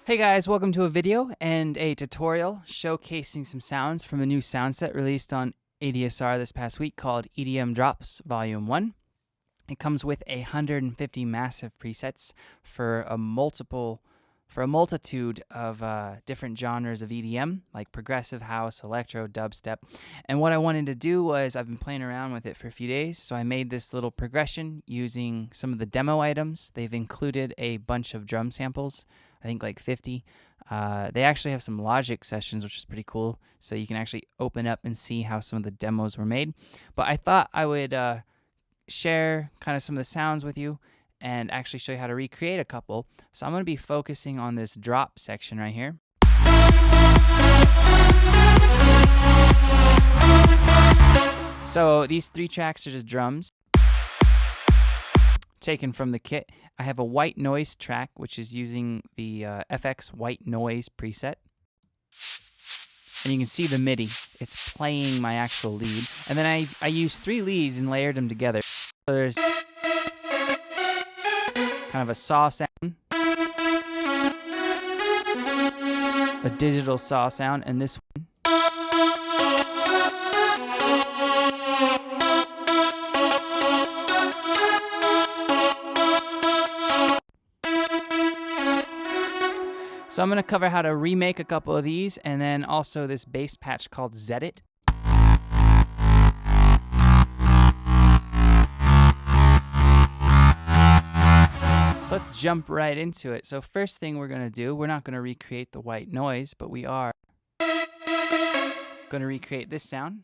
Hey guys, welcome to a video and a tutorial showcasing some sounds from a new Soundset released on ADSR this past week called EDM Drops V.1. It comes with 150 massive presets for a multitude of different genres of EDM, like progressive house, electro, dubstep. And what I wanted to do was, I've been playing around with it for a few days, so I made this little progression using some of the demo items. They've included a bunch of drum samples, I think like 50. They actually have some Logic sessions, which is pretty cool, so you can actually open up and see how some of the demos were made. But I thought I would share kind of some of the sounds with you and actually show you how to recreate a couple. So I'm going to be focusing on this drop section right here. So these 3 tracks are just drums taken from the kit. I have a white noise track, which is using the FX white noise preset. And you can see the MIDI. It's playing my actual lead. And then I used 3 leads and layered them together. So there's kind of a saw sound, a digital saw sound, and this one. So I'm going to cover how to remake a couple of these, and then also this bass patch called Zed It. So let's jump right into it. So first thing we're going to do, we're not going to recreate the white noise, but we are going to recreate this sound.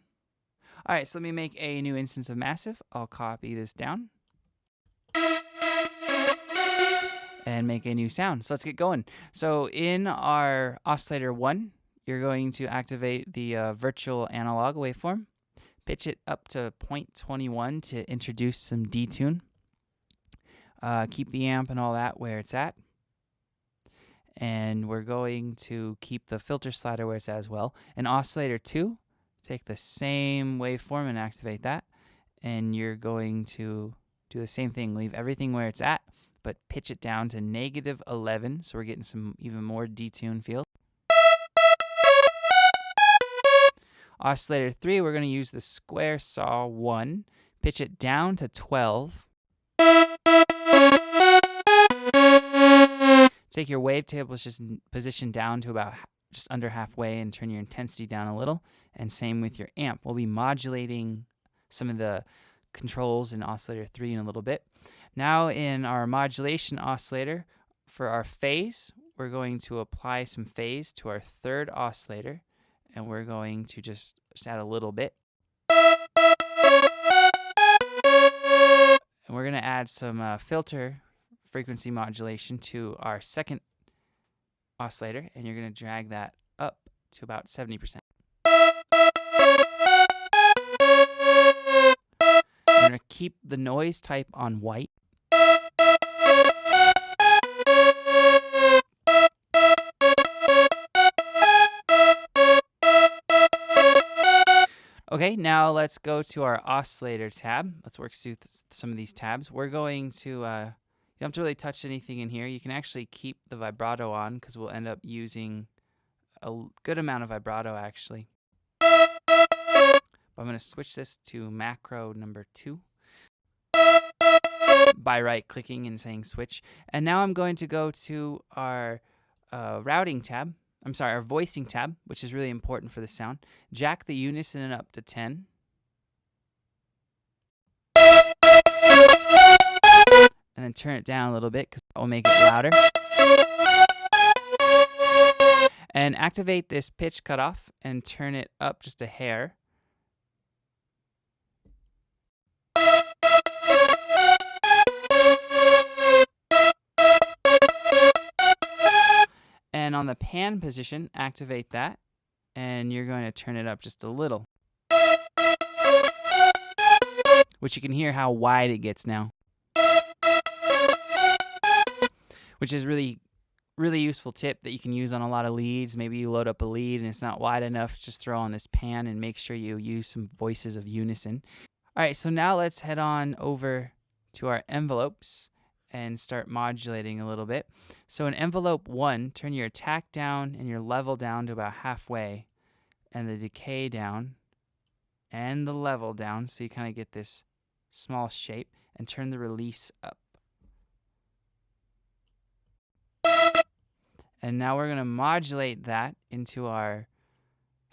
All right, so let me make a new instance of Massive. I'll copy this down and make a new sound. So let's get going. So in our oscillator 1, you're going to activate the virtual analog waveform, pitch it up to 0.21 to introduce some detune. Keep the amp and all that where it's at. And we're going to keep the filter slider where it's at as well. In oscillator 2, take the same waveform and activate that. And you're going to do the same thing, leave everything where it's at, but pitch it down to -11, so we're getting some even more detune feel. Oscillator 3, we're going to use the square saw 1, pitch it down to 12. Take your wavetable position down to about just under halfway and turn your intensity down a little, and same with your amp. We'll be modulating some of the controls in oscillator 3 in a little bit. Now in our modulation oscillator, for our phase, we're going to apply some phase to our 3rd oscillator, and we're going to just add a little bit. And we're going to add some filter frequency modulation to our 2nd oscillator, and you're going to drag that up to about 70%. We're going to keep the noise type on white. Okay, now let's go to our oscillator tab. Let's work through some of these tabs. We're going to, you don't have to really touch anything in here. You can actually keep the vibrato on because we'll end up using a good amount of vibrato actually. But I'm going to switch this to macro number 2 by right-clicking and saying switch. And now I'm going to go to our routing tab. Our voicing tab, which is really important for the sound. Jack the unison up to 10. And then turn it down a little bit because that will make it louder. And activate this pitch cutoff and turn it up just a hair. And on the pan position, activate that, and you're going to turn it up just a little. Which you can hear how wide it gets now. Which is really useful tip that you can use on a lot of leads. Maybe you load up a lead and it's not wide enough, just throw on this pan and make sure you use some voices of unison. All right, so now let's head on over to our envelopes and start modulating a little bit. So in envelope 1, turn your attack down and your level down to about halfway, and the decay down and the level down, so you kind of get this small shape, and turn the release up. And now we're going to modulate that into our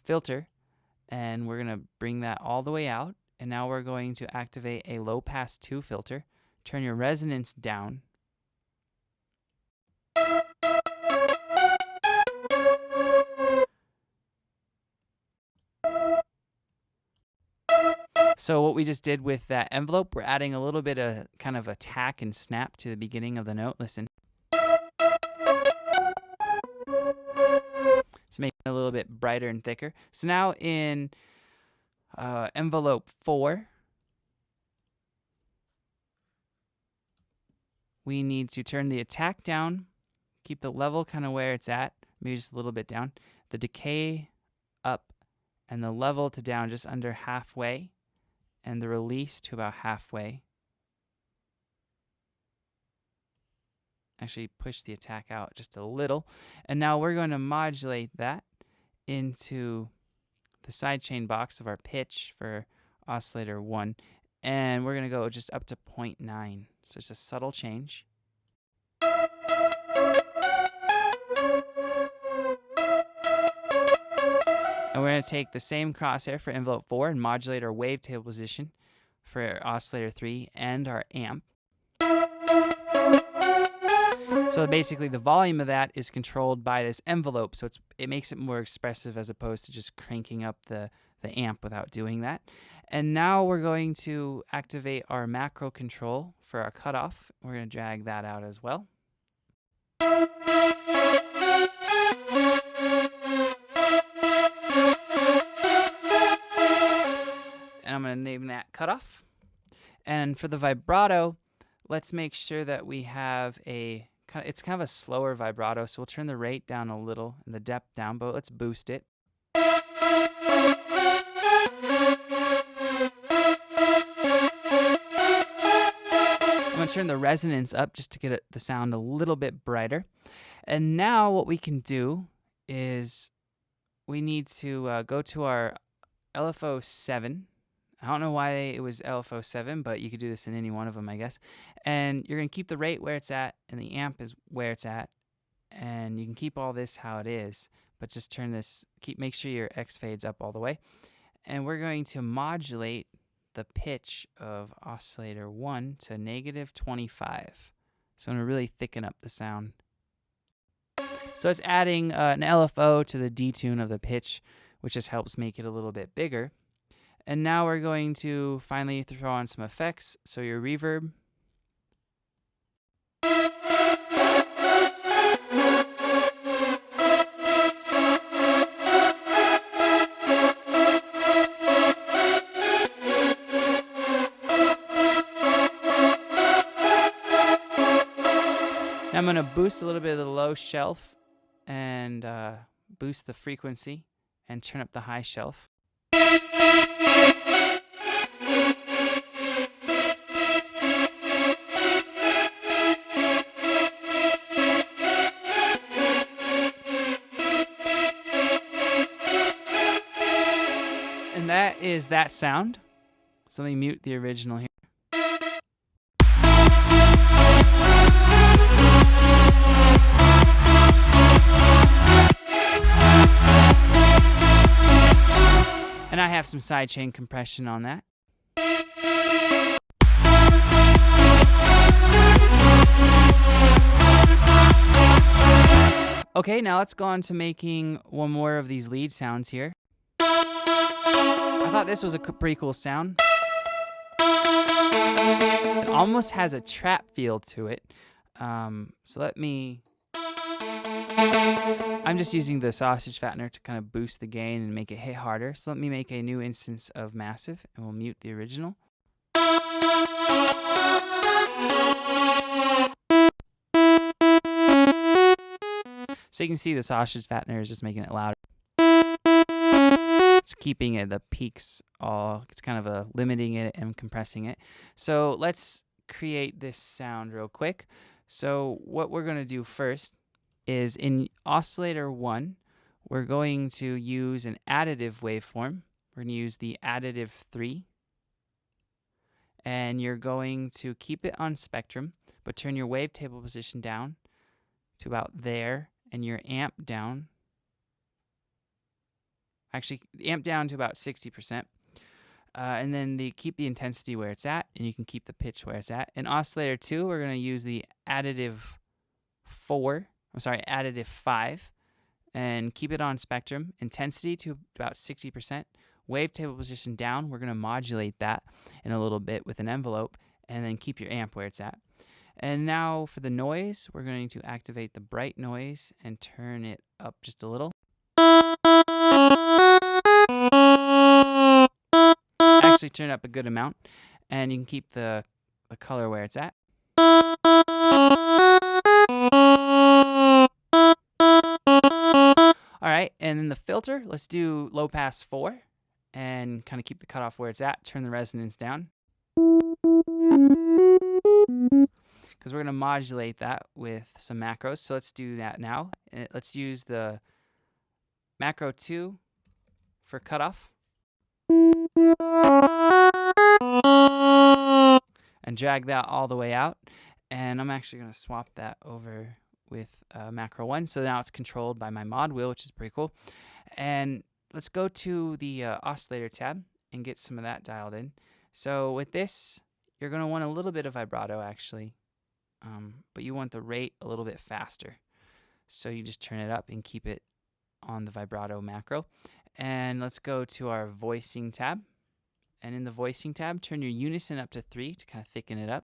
filter, and we're going to bring that all the way out. And now we're going to activate a low pass 2 filter. Turn your resonance down. So what we just did with that envelope, we're adding a little bit of kind of attack and snap to the beginning of the note. Listen. It's making it a little bit brighter and thicker. So now in envelope 4, we need to turn the attack down, keep the level kind of where it's at, maybe just a little bit down, the decay up, and the level to down just under halfway, and the release to about halfway. Actually push the attack out just a little. And now we're going to modulate that into the sidechain box of our pitch for oscillator 1. And we're going to go just up to 0.9. So it's a subtle change. And we're going to take the same crosshair for envelope 4 and modulate our wavetable position for oscillator 3 and our amp. So basically the volume of that is controlled by this envelope, so it makes it more expressive as opposed to just cranking up the amp without doing that. And now we're going to activate our macro control for our cutoff. We're going to drag that out as well. And I'm going to name that cutoff. And for the vibrato, let's make sure that we have it's kind of a slower vibrato, so we'll turn the rate down a little and the depth down, but let's boost it. I'm going to turn the resonance up just to get the sound a little bit brighter. And now what we can do is we need to go to our LFO 7. I don't know why it was LFO 7, but you could do this in any one of them, I guess. And you're going to keep the rate where it's at, and the amp is where it's at. And you can keep all this how it is, but just turn this, make sure your X fades up all the way. And we're going to modulate the pitch of oscillator 1 to -25. So I'm going to really thicken up the sound. So it's adding an LFO to the detune of the pitch, which just helps make it a little bit bigger. And now we're going to finally throw on some effects. So your reverb. Now I'm going to boost a little bit of the low shelf and boost the frequency and turn up the high shelf. And that is that sound. So let me mute the original here. And I have some sidechain compression on that. Okay, now let's go on to making one more of these lead sounds here. I thought this was a pretty cool sound. It almost has a trap feel to it. So let me... I'm just using the sausage fattener to kind of boost the gain and make it hit harder. So let me make a new instance of Massive, and we'll mute the original. So you can see the sausage fattener is just making it louder. It's keeping it, the peaks all, it's kind of limiting it and compressing it. So let's create this sound real quick. So what we're going to do first is in oscillator 1, we're going to use an additive waveform. We're going to use the additive 3. And you're going to keep it on spectrum, but turn your wavetable position down to about there, and your amp down. Actually, amp down to about 60%. And then keep the intensity where it's at, and you can keep the pitch where it's at. In oscillator 2, we're going to use the additive 5, and keep it on spectrum. Intensity to about 60%. Wavetable position down. We're going to modulate that in a little bit with an envelope, and then keep your amp where it's at. And now for the noise, we're going to activate the bright noise and turn it up just a little. Actually turn it up a good amount, and you can keep the color where it's at. All right, and then the filter, let's do low pass 4 and kind of keep the cutoff where it's at. Turn the resonance down, because we're going to modulate that with some macros. So let's do that now. And let's use the macro 2 for cutoff, and drag that all the way out. And I'm actually going to swap that over with macro 1. So now it's controlled by my mod wheel, which is pretty cool. And let's go to the oscillator tab and get some of that dialed in. So with this, you're going to want a little bit of vibrato actually, but you want the rate a little bit faster. So you just turn it up and keep it on the vibrato macro. And let's go to our voicing tab. And in the voicing tab, turn your unison up to 3 to kind of thicken it up.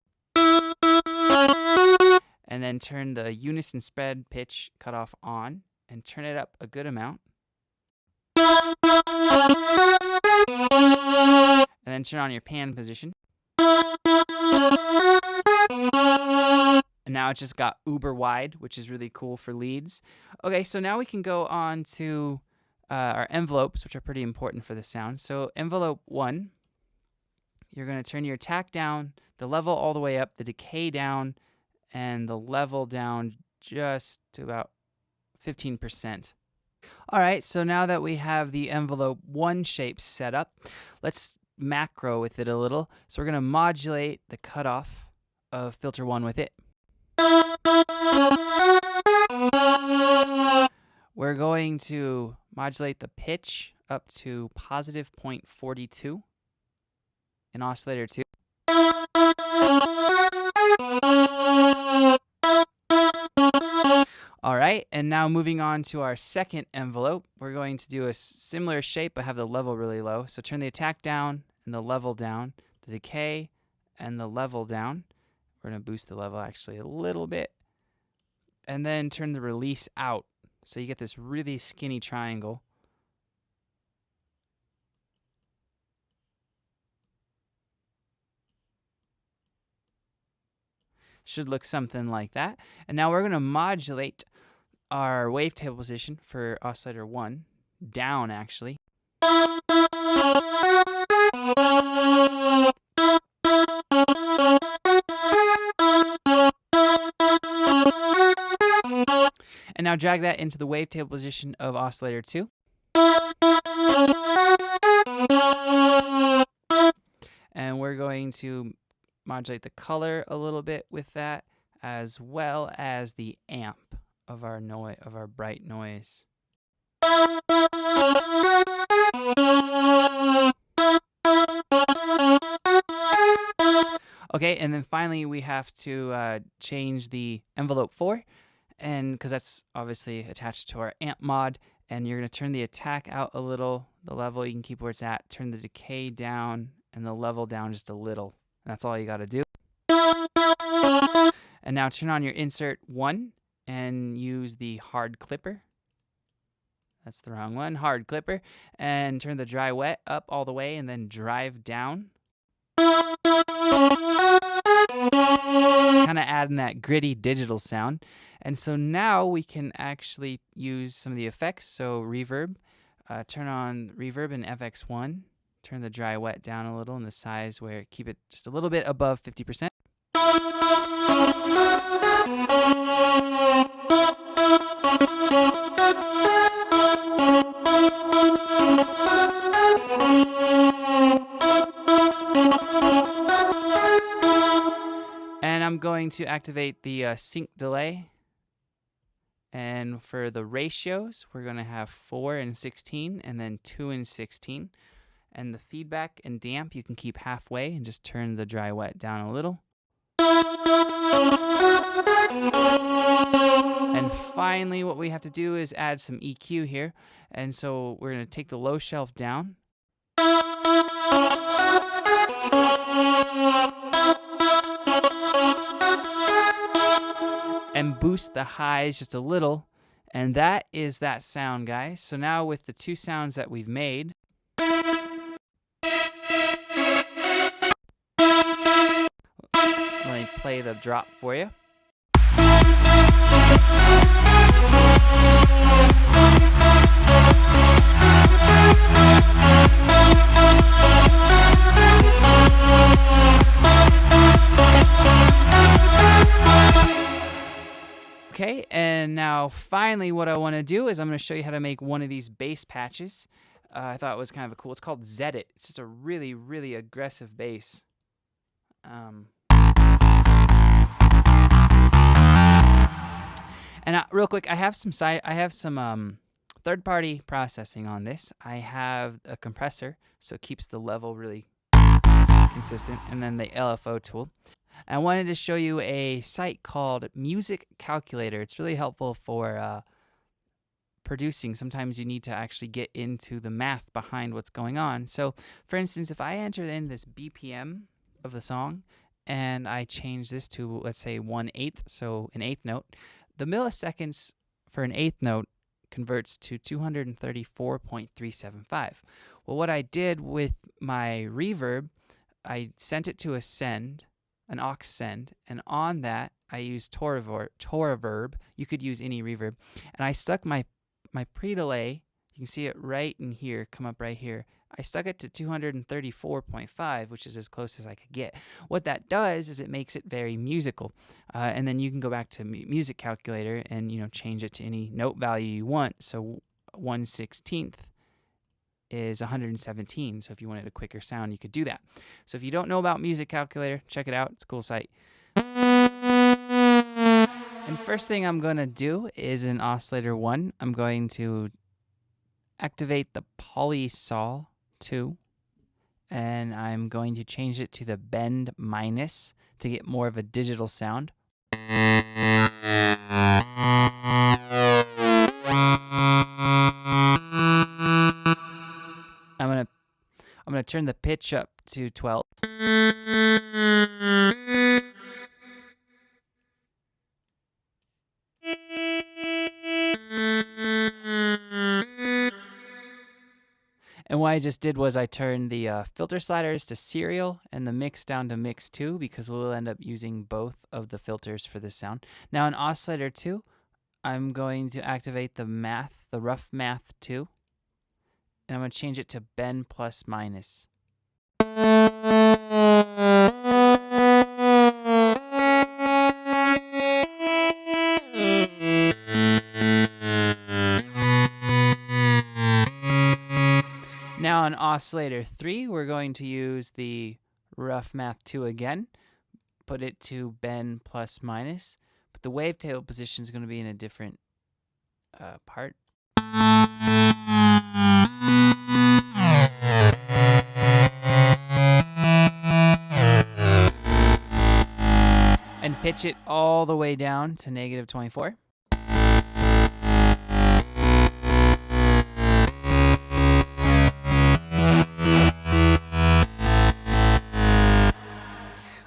And then turn the unison spread pitch cutoff on and turn it up a good amount. And then turn on your pan position. And now it just got uber wide, which is really cool for leads. Okay, so now we can go on to our envelopes, which are pretty important for the sound. So envelope 1, you're going to turn your attack down, the level all the way up, the decay down, and the level down just to about 15%. All right, so now that we have the envelope 1 shape set up, let's macro with it a little. So we're going to modulate the cutoff of filter 1 with it. We're going to modulate the pitch up to positive 0.42 in oscillator 2. All right, and now moving on to our second envelope, we're going to do a similar shape but have the level really low. So turn the attack down and the level down, the decay and the level down. We're going to boost the level actually a little bit. And then turn the release out. So you get this really skinny triangle. Should look something like that. And now we're going to modulate our wavetable position for oscillator 1 down actually. And now drag that into the wavetable position of oscillator 2. And we're going to modulate the color a little bit with that, as well as the amp of our bright noise. Okay, and then finally we have to change the envelope 4, and because that's obviously attached to our amp mod, and you're going to turn the attack out a little, the level you can keep where it's at, turn the decay down and the level down just a little. That's all you got to do. And now turn on your insert 1 and use the hard clipper. That's the wrong one, hard clipper. And turn the dry wet up all the way and then drive down. Kind of adding that gritty digital sound. And so now we can actually use some of the effects. So reverb, turn on reverb in FX1. Turn the dry wet down a little in the size where keep it just a little bit above 50%. going to activate the sync delay. And for the ratios, we're going to have 4 and 16 and then 2 and 16. And the feedback and damp you can keep halfway and just turn the dry wet down a little. And finally, what we have to do is add some EQ here. And so we're going to take the low shelf down. And boost the highs just a little. And that is that sound, guys. So now with the two sounds that we've made, let me play the drop for you. Okay, and now finally what I want to do is I'm going to show you how to make one of these bass patches. I thought it was kind of cool. It's called Zed It. It's just a really, really aggressive bass. And real quick, I have some third-party processing on this. I have a compressor, so it keeps the level really consistent, and then the LFO tool. I wanted to show you a site called Music Calculator. It's really helpful for producing. Sometimes you need to actually get into the math behind what's going on. So, for instance, if I enter in this BPM of the song and I change this to, let's say, 1/8, so an eighth note, the milliseconds for an eighth note converts to 234.375. Well, what I did with my reverb, I sent it to a send, an aux send, and on that I used Toraverb. You could use any reverb, and I stuck my pre-delay. You can see it right in here, come up right here. I stuck it to 234.5, which is as close as I could get. What that does is it makes it very musical, and then you can go back to Music Calculator and change it to any note value you want. So 1/16 is 117. So if you wanted a quicker sound, you could do that. So if you don't know about Music Calculator, check it out. It's a cool site. And first thing I'm going to do is in oscillator 1, I'm going to activate the Polysaw 2, and I'm going to change it to the bend minus to get more of a digital sound. I'm gonna turn the pitch up to 12. And what I just did was I turned the filter sliders to serial and the mix down to mix 2 because we'll end up using both of the filters for this sound. Now in oscillator 2, I'm going to activate the rough math 2, and I'm going to change it to bend plus minus. Now on oscillator 3, we're going to use the rough math 2 again, put it to bend plus minus, but the wavetable position is going to be in a different part. And pitch it all the way down to -24.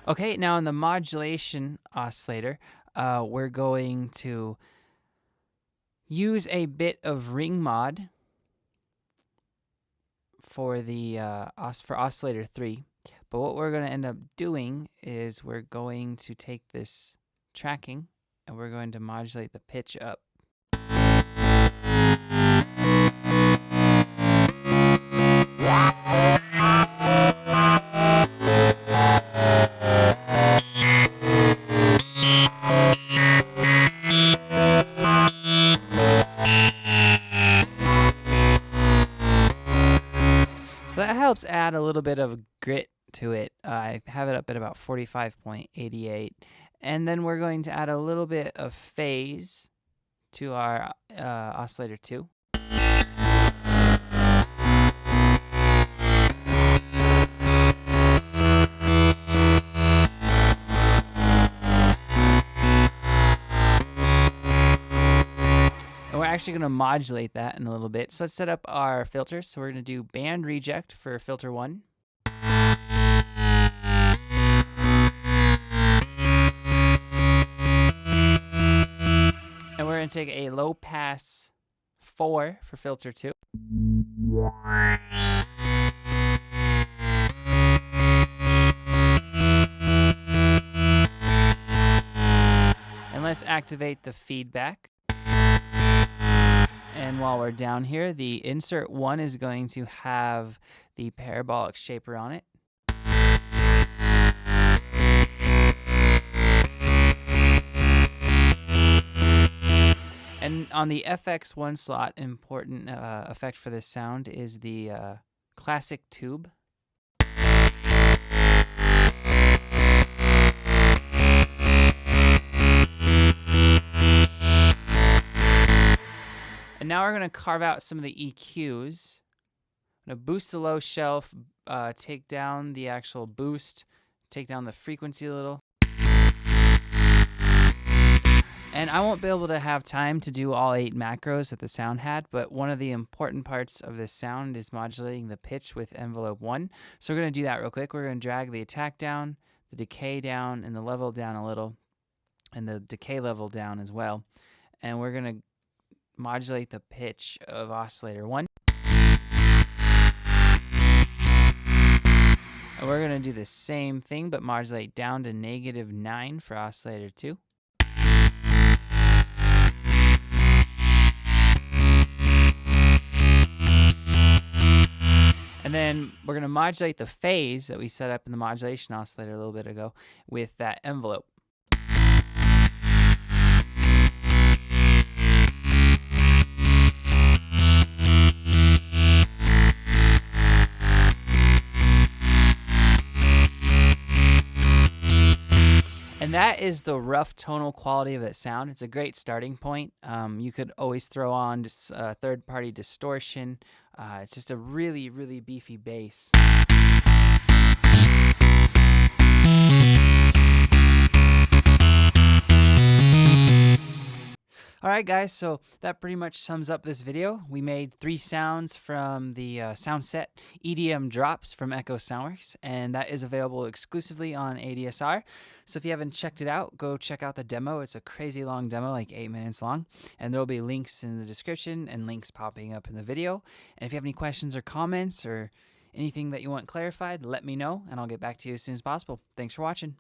Okay, now in the modulation oscillator, we're going to use a bit of ring mod for the for oscillator 3. But what we're going to end up doing is we're going to take this tracking and we're going to modulate the pitch up. So that helps add a little bit of grit to it. I have it up at about 45.88, And then we're going to add a little bit of phase to our oscillator 2. And we're actually going to modulate that in a little bit. So let's set up our filters. So we're going to do band reject for filter 1. And we're going to take a low pass 4 for filter 2. And let's activate the feedback. And while we're down here, the insert 1 is going to have the parabolic shaper on it. And on the FX1 slot, important effect for this sound is the classic tube. And now we're going to carve out some of the EQs. I'm going to boost the low shelf, take down the actual boost, take down the frequency a little. And I won't be able to have time to do all 8 macros that the sound had, but one of the important parts of this sound is modulating the pitch with envelope 1. So we're going to do that real quick. We're going to drag the attack down, the decay down, and the level down a little, and the decay level down as well. And we're going to modulate the pitch of oscillator 1. And we're going to do the same thing, but modulate down to -9 for oscillator 2. And then we're going to modulate the phase that we set up in the modulation oscillator a little bit ago with that envelope. And that is the rough tonal quality of that sound. It's a great starting point. You could always throw on just third-party distortion. It's just a really, really beefy bass. Alright guys, so that pretty much sums up this video. We made 3 sounds from the Soundset EDM Drops from Echo Soundworks, and that is available exclusively on ADSR. So if you haven't checked it out, go check out the demo. It's a crazy long demo, like 8 minutes long, and there will be links in the description and links popping up in the video. And if you have any questions or comments or anything that you want clarified, let me know, and I'll get back to you as soon as possible. Thanks for watching.